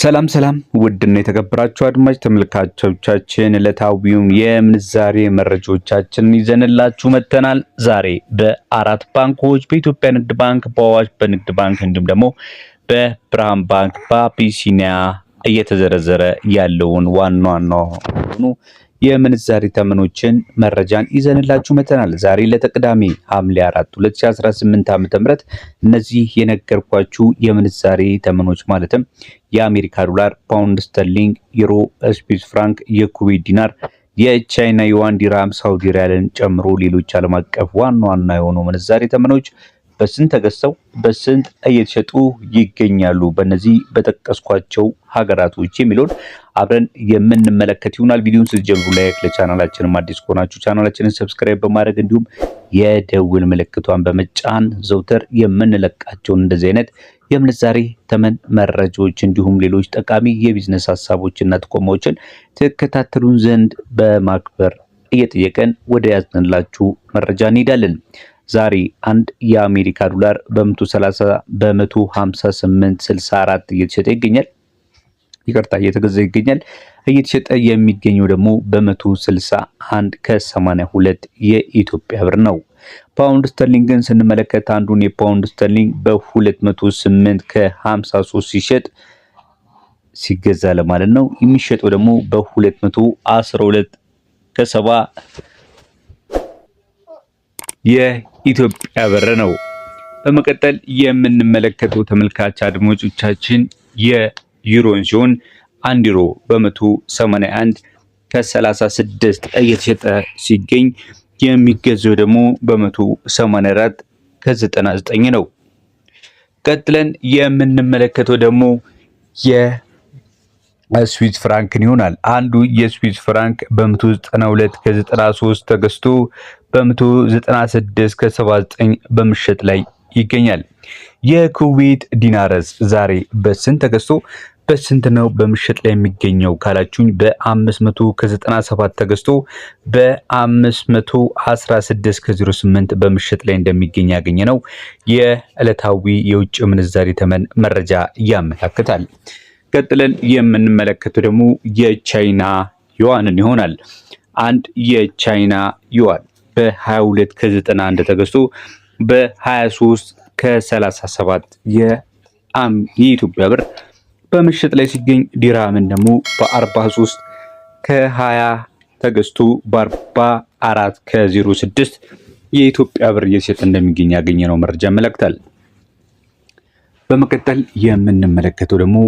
ሰላም ውድና የተከበራችሁ አድማጭ ተመልካቾቻችን ዕለታዊውን የምንዛሬ መረጃዎቻችንን ይዘንላችሁ መጥተናል። ዛሬ በአራት ባንኮች በኢትዮጵያ ንግድ ባንክ፣ በአዋሽ በንግድ ባንክ እንዲሁም ደግሞ በብርሃን ባንክ በአቢሲኒያ እየተዘረዘረ ያለውን ዋና ሆኖ የምንዛሬ ተመኖችን መረጃን ይዘንላችሁ መጥተናል። ዛሬ ለተቅዳሜ ሐምሌ 4 2018 ዓ.ም እነዚህ የነገርኳችሁ የምንዛሬ ተመኖች ማለትም የአሜሪካ ዶላር፣ ፓውንድ ስተርሊንግ፣ ዩሮ፣ ስዊስ ፍራንክ፣ የኩዌት ዲናር፣ የቻይና ዩዋን፣ ዲራም፣ ሳውዲ ሪያልን ጨምሮ ሌሎች ዓለም አቀፍ ዋና የሆኑ ምንዛሬ ተመኖች በስንት ተገዝተው በስንት እየተሸጡ ይገኛሉ በእነዚህ በተጠቀስኳቸው ሀገራቶች የሚለውን አብረን የምንመለከት ይሆናል። ቪዲዮውን ስትጀምሩ ላይክ፣ ለቻናላችንም አዲስ ከሆናችሁ ቻናላችንን ሰብስክራይብ በማድረግ እንዲሁም የደውል ምልክቷን በመጫን ዘውትር የምንለቃቸውን እንደዚህ አይነት የምንዛሬ ተመን መረጃዎች እንዲሁም ሌሎች ጠቃሚ የቢዝነስ ሀሳቦችና ጥቆማዎችን ተከታተሉን ዘንድ በማክበር እየጠየቀን ወደ ያዝንላችሁ መረጃ እንሄዳለን። ዛሬ አንድ የአሜሪካ ዶላር በ158.64 እየተሸጠ ይገኛል። እየተገዛ ይገኛል። እየተሸጠ የሚገኘው ደግሞ በ161 ከ82 የኢትዮጵያ ብር ነው። ፓውንድ ስተርሊንግን ስንመለከት አንዱን የፓውንድ ስተርሊንግ በ208 ከ53 ሲገዛ ለማለት ነው። የሚሸጠው ደግሞ በ212 ከ70 የኢትዮጵያ ብር ነው። በመቀጠል የምንመለከተው ተመልካች አድማጮቻችን የዩሮን ሲሆን 1 ዩሮ በ181 ከ36 እየተሸጠ ሲገኝ የሚገዛው ደግሞ በ184 ከ99 ነው። ቀጥለን የምንመለከተው ደግሞ የስዊስ ፍራንክን ይሆናል። አንዱ የስዊስ ፍራንክ በ192 ከ93 ተገዝቶ በ196 ከ79 በምሽት ላይ ይገኛል። የኩዌት ዲናርስ ዛሬ በስንት ተገዝቶ በስንት ነው በምሽት ላይ የሚገኘው ካላችሁኝ በ500 ከ97 ተገዝቶ በ516 ከ08 በምሽት ላይ እንደሚገኝ ያገኘ ነው የዕለታዊ የውጭ ምንዛሬ ተመን መረጃ ያመለክታል። ቀጥለን የምንመለከተው ደግሞ የቻይና ዩዋንን ይሆናል። አንድ የቻይና ዩዋን በ22 ከ91 ተገዝቶ በ23 ከ37 የኢትዮጵያ ብር በምሽት ላይ ሲገኝ ዲራምን ደግሞ በ43 ከ20 ተገዝቶ በ44 ከ06 የኢትዮጵያ ብር እየተሸጠ እንደሚገኝ ያገኘነው መረጃ ያመለክታል። በመቀጠል የምንመለከተው ደግሞ